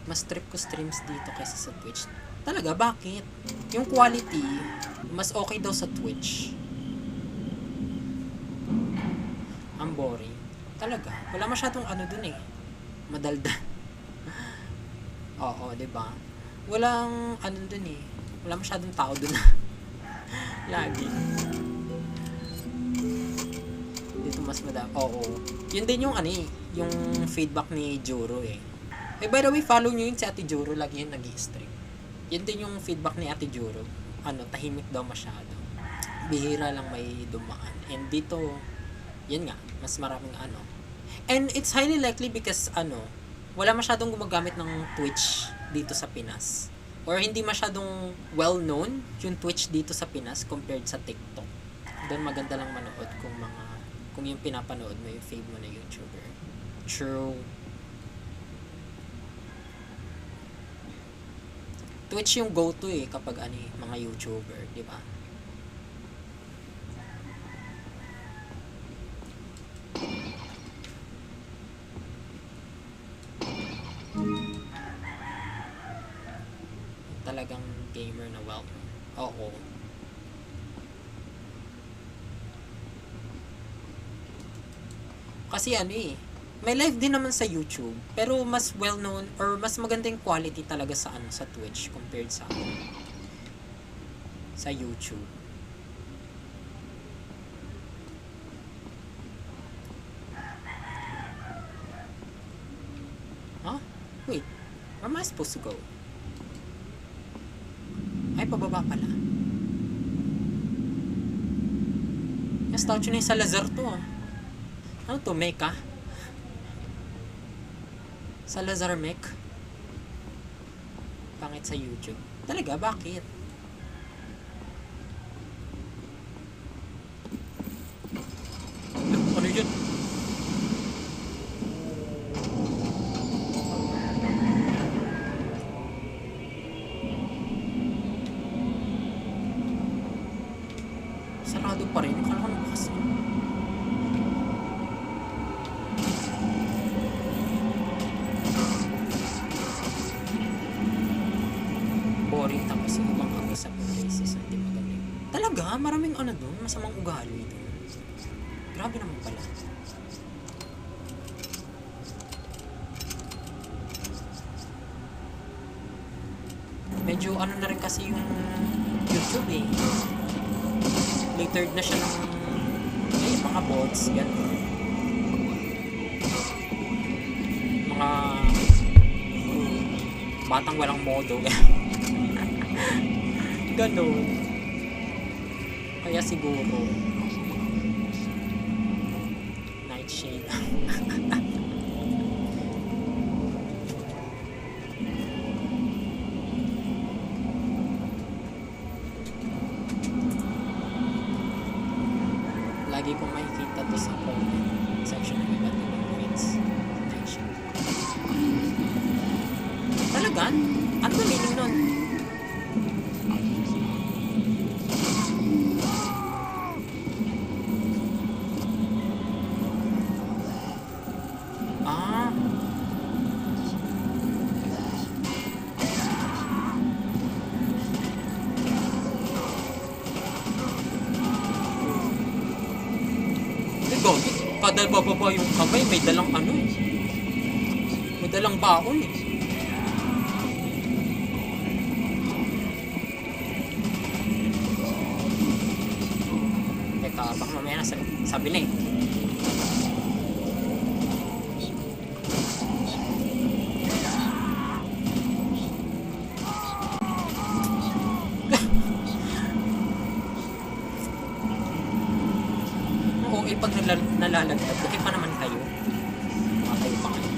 Mas trip ko streams dito kaysa sa Twitch. Talaga, bakit? Yung quality, mas okay daw sa Twitch. Ang boring. Talaga, wala masyadong ano dun eh. Madaldal. Oo, 'di ba? Walang ano dun eh. Wala masyadong tao dun. Lagi. Dito mas madami. Oo. Yun din yung ano eh, yung feedback ni Juro eh. Eh, by the way, follow nyo yun si Ate Juro. Lagi yun nag-i-stream. Yun din yung feedback ni Ate Juro. Ano, tahimik daw masyado. Bihira lang may dumaan. And dito, yun nga, mas maraming ano. And it's highly likely because ano, wala masyadong gumagamit ng Twitch dito sa Pinas. Or hindi masyadong well-known yung Twitch dito sa Pinas compared sa TikTok. Doon maganda lang manood kung yung pinapanood mo yung fave mo na YouTuber. True. Twitch yung go-to eh kapag ano eh, mga YouTuber, di ba? Talagang gamer na well. Oo. Kasi ano eh, may live din naman sa YouTube, pero mas well known or mas maganda yung quality talaga sa ano sa Twitch compared sa sa YouTube. Huh? Wait, where am I supposed to go? Ay, pababa pala. Yung statue na yung Salazar to ah. Ano to, Mecha? Salazar Mech? Pangit sa YouTube. Talaga, bakit? Ano yun? Sarado pa rin. Akala ko nabukas. Boring tapos yung ibang kausap ng places hindi magaling. Talaga, maraming ano doon, masamang ugali doon. Grabe naman pala. Medyo ano na rin kasi yung YouTube eh. Latered na siya ng mga bots, yan. Mga batang walang modo. Ganun. Kaya siguro Nightshade. Lagi kong makikita to sa comment section ng iba't ibang feeds. Nightshade. Talaga? Ano ba meaning nun? Ah. Ikaw, kada bababa yung kamay, may dalang ano eh. May dalang baon eh. Teka, baka mamaya na sabi na eh. Oo, pag nalalagdag, okay pa naman kayo. Makayo pa kayo.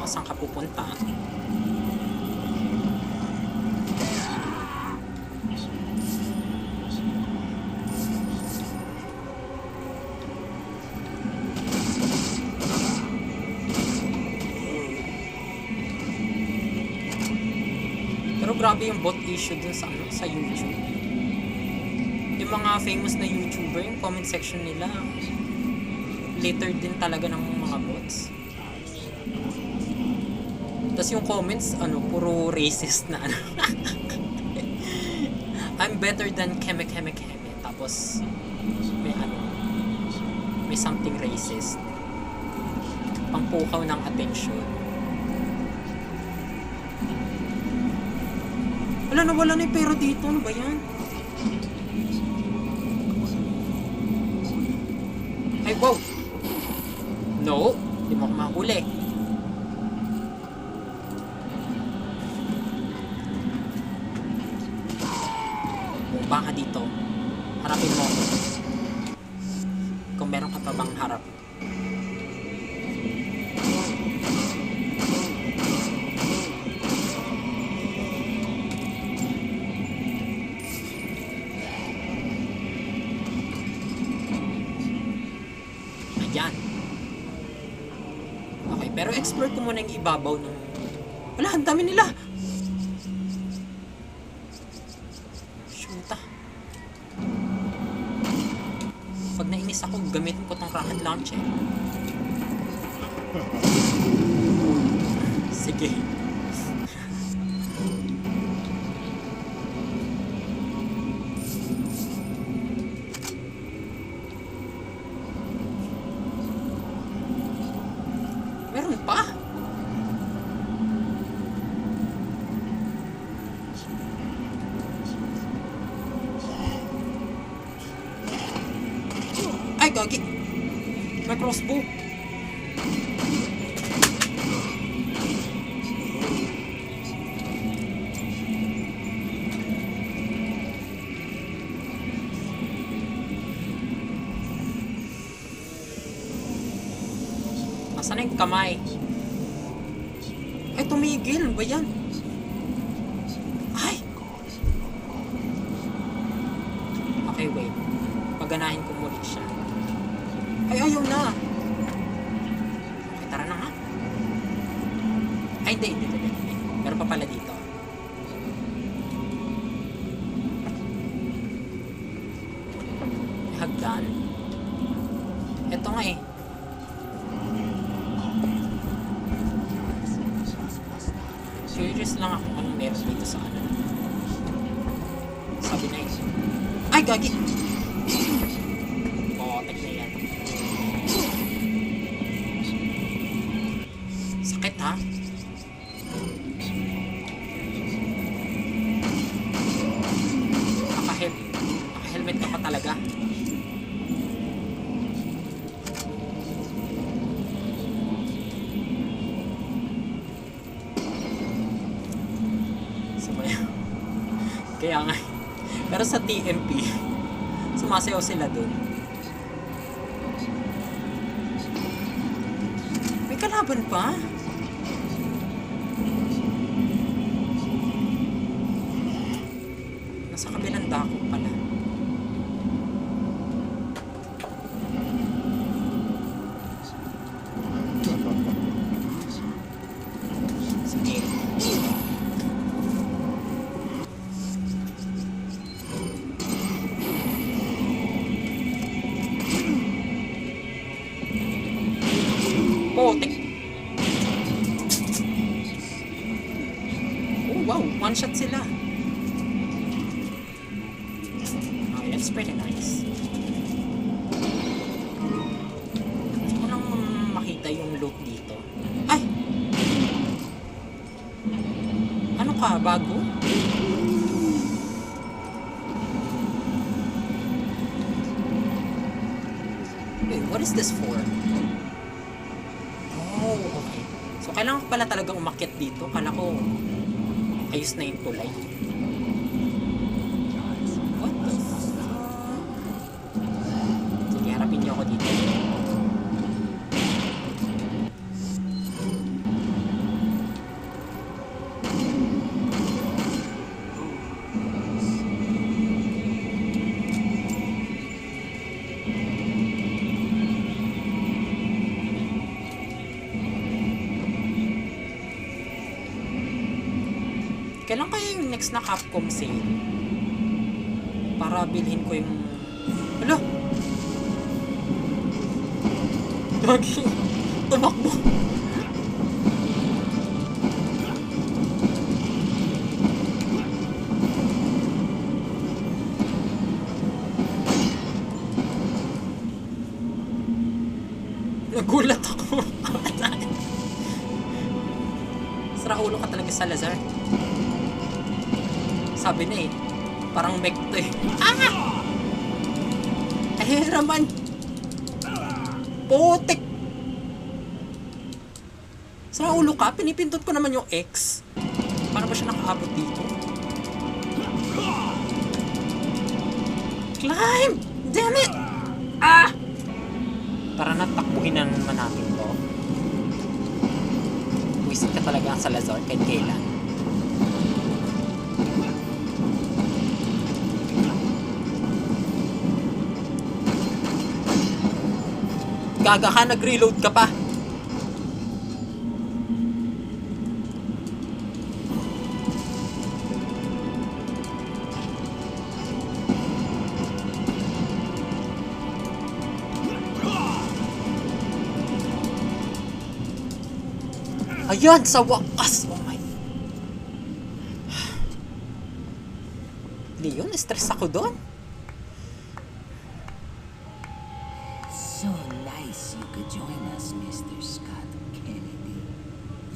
Saan ka pupunta? Pero grabe yung bot issue dun sa, ano, sa YouTube. yung mga famous na YouTuber, yung comment section nila, littered din talaga ng mga bots. Tapos yung comments, puro racist na ano. I'm better than Keme. Tapos, may something racist. Pangpukaw ng atensyon. Wala na yung pero dito. Ano ba yan? Ay, wow! No! Hindi mo ako makahuli. Bumba ka dito. Harapin mo ako. Kung meron ka pa bang harap. Ayan. Okay, pero explore ko muna yung ibabaw ng... Wala, ang dami nila! Shoota. Pag nainis ako, gamitin ko tong rocket launcher. Sige. Meron pa? Ay, gagi! May crossbow! Nasaan na yung kamay? Ay, tumigil! Ano ba yan? Ay! Okay, wait. Paganahin ko muli siya. Ay, ayaw na! Okay, tara na nga. Ay, hindi. Meron pa pala dito. May hagdan. Ito nga eh. Curious lang ako anong meron dito sa ano. Sabi na yun. Ay, gagi! Botek na yan. Sakit ha? Naka-helmet ka pa talaga. Kaya nga. Pero sa TMP, sumasayaw sila dun. May kalaban pa? Nasa kabilang dako pala. Sige. Potek. Oh wow, one shot sila. Okay, that's pretty nice. Gusto ko lang makita yung loot dito. Ay! Ano ka? Bago? Wait, what is this for? Oh, okay. So, kailangan ko pala talagang umakyat dito. Kala ko, ayos na yung tulay. What the fuck? Sige, harapin niyo ako dito. Kailan kaya yung next na Capcom sale? para bilhin ko yung... Hala! Gagi! Tumakbo! Nagulat ako. Sira ulo ka talaga, Salazar. Sabi na eh. Parang mech to eh. Ah! Ay, raman. Putik. Sira ulo ka? Pinipindot ko naman yung X. Paano ba siya nakaabot dito? Climb! Damn it! Ah! Tara na, takbuhin na naman natin to. Wisit ka talaga ang Salazar kahit kailan. Gaga ka, nag-reload ka pa. Ayan, sa wakas. Oh my. Leon, stress ako doon. So nice you could join us, Mr. Scott Kennedy.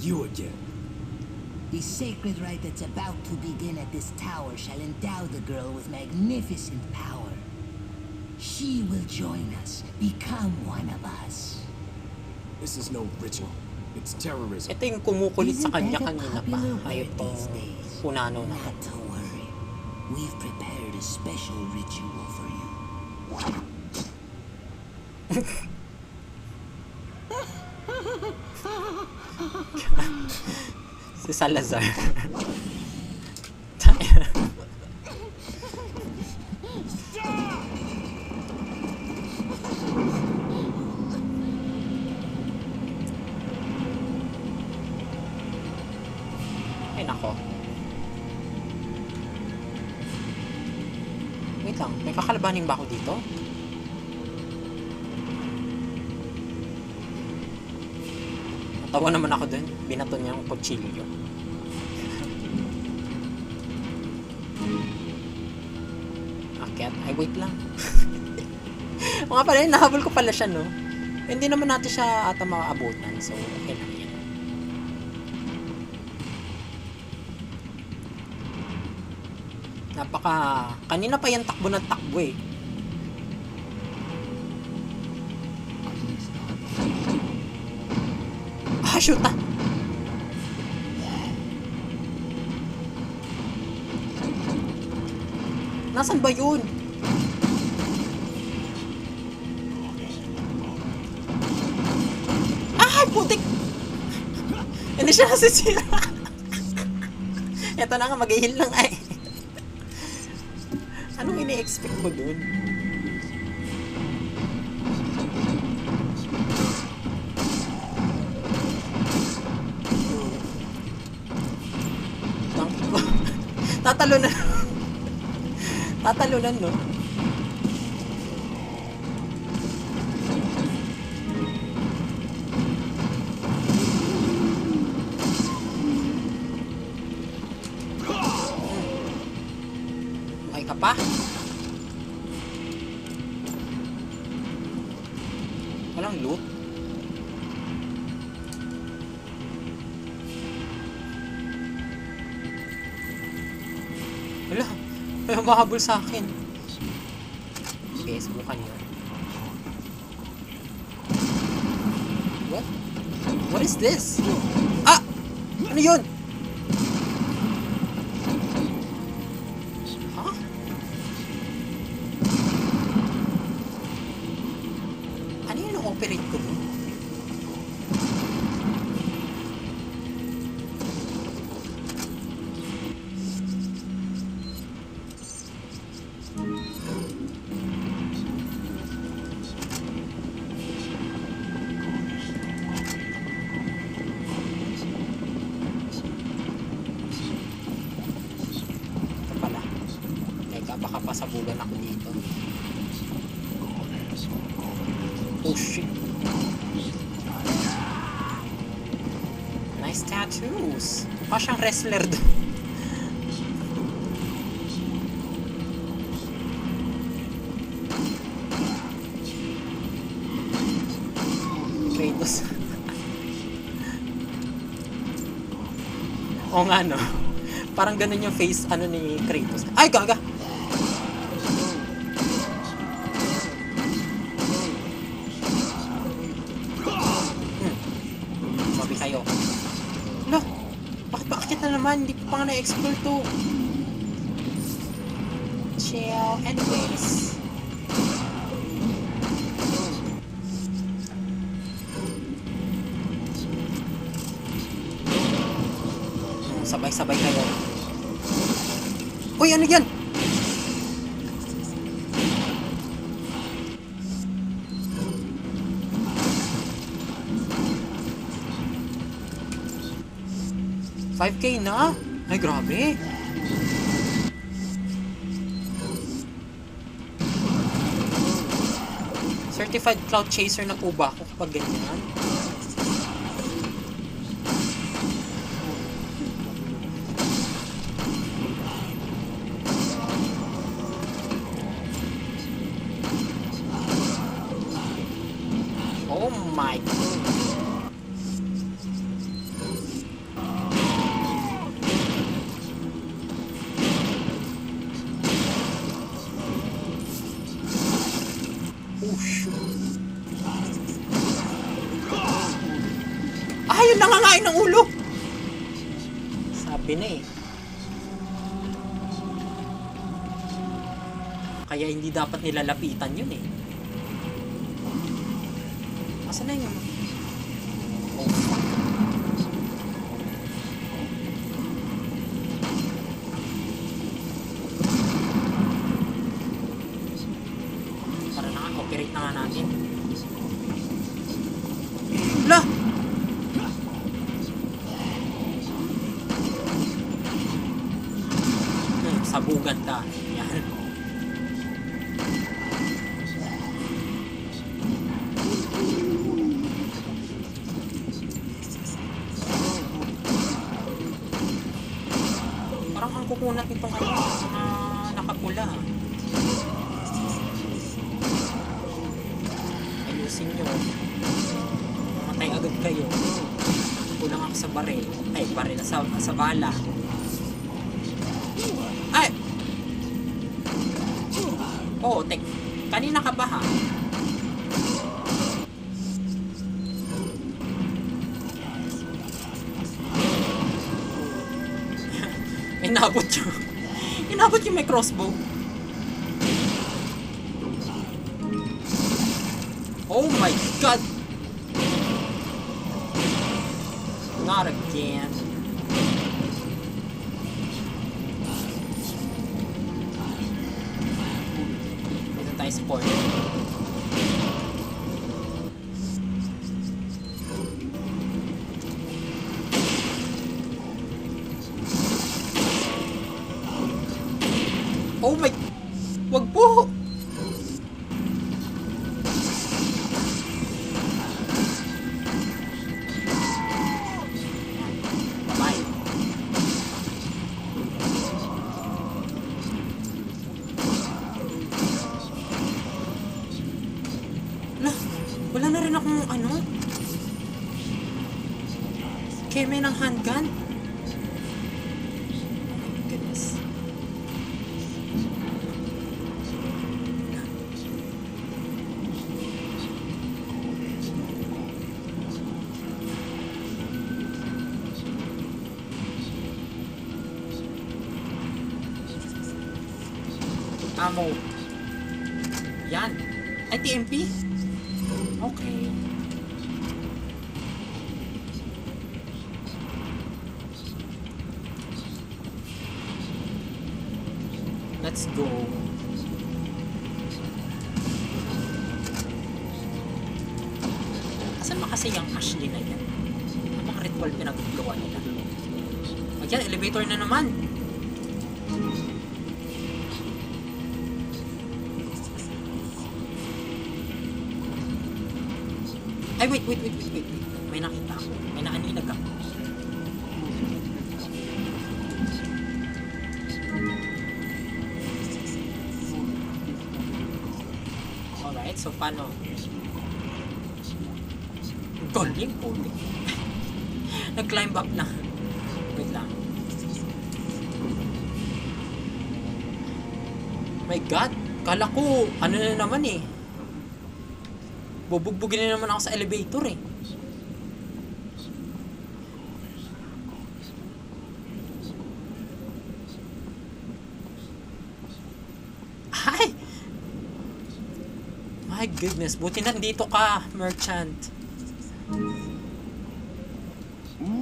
You again. The sacred rite that's about to begin at this tower shall endow the girl with magnificent power. She will join us, become one of us. This is no ritual. It's terrorism. Ito yung kumukulit sa kanya Isn't that a kanina pa. popular Ayun word tong these days? punano na. Not to worry. We've prepared a special ritual for you. Si Salazar. Ay nako. Wait lang, may kakalabanin ba ako dito? Natawa naman ako dun. Binato niya ang kutsilyo. Akyat? Ay, wait lang. Mga pala, nahabol ko pala siya, no? Hindi naman natin siya ata makaabutan. So, okay lang yan. Kanina pa yan takbo ng takbo eh. Ah, shoot ah! Nasaan ba yun? Ah, putik! Hindi siya nasisira. Ito na nga, mag-heal lang ay. Anong ini-expect ko dun? Tatalunan. Tatalunan, no? Okay ka pa? Walang loot? Wala. May mahabol sa akin. Okay, subukan nyo. What? What is this? Ah! Ano yun? Huh? Ano yun ang operate ko dun? Baka pasabugan ako. dito. Oh shit. Nice tattoos. Pa siyang wrestler doon. Kratos. Oo nga no. Parang ganun yung face ano ni Kratos. Ay, gaga! Sabi kayo. Lo, bakit na naman? Hindi ko pa nga na-explore to. Chill. Anyways. Sabay-sabay kayo. Uy, ano yan? $5K na? Ay, grabe. Certified Cloud Chaser na po ba ako kapag ganyan? Oh my God. Oh shoot. Ah, yun nangangain ng ulo. Sabi na eh. Kaya hindi dapat nilalapitan yun eh. Asan na yun? Oh fuck. Tara na nga, operate na nga natin. Lah! Sabugan ka. Yan. Parang ang kukunat nitong ano, mga nakapula. Ayusin nyo. Mamatay agad kayo. Kulang ako sa baril. Ay, baril na sa bala. Ay! Oo, tek. Kanina ka ba ha? Inabot yung... Inabot yung may crossbow. Oh my God! Not again. Dito tayo sa corner. Oh my... Wag po! Bye-bye. Wala na rin akong ano? Keme ng handgun? Oh my goodness. Ammo. Yan. Ay, TMP? Okay. Let's go. Asan ba kasi yung Ashley na yan? Ano mga ritual pinagagawa nila? Ayan, elevator na naman. Ay, wait. May nakita ako. May naaninag ako. Alright, so paano? Galing po. Nag-climb up na. Wait lang. My God! Kala ko, ano na naman eh. Bubugbugin na naman ako sa elevator eh. Ay! My goodness, buti nandito ka, merchant.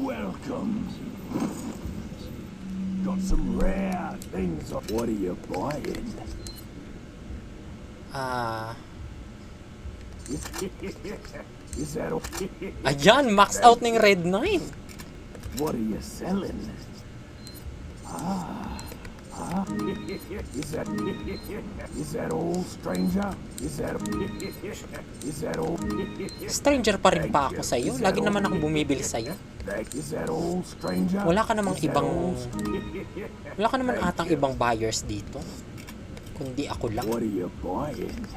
Welcome. Got some rare things. What are you buying? Is that all? Ayan, max out ng Red Knight. What are you selling? Is that all, stranger? Is that all? Stranger pa rin pa ako sa'yo. Lagi naman akong bumibili sa'yo. Is that all, stranger? Wala ka namang Is that ibang... all? Wala ka naman atang ibang buyers dito. Kundi ako lang. What are you buying?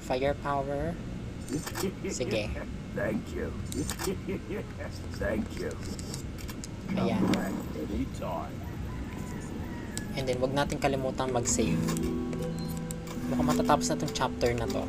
Firepower. Sige. Thank you. Thank you. Ayan. Back anytime. And then, wag natin kalimutan mag-save. Baka matatapos na tong chapter na to.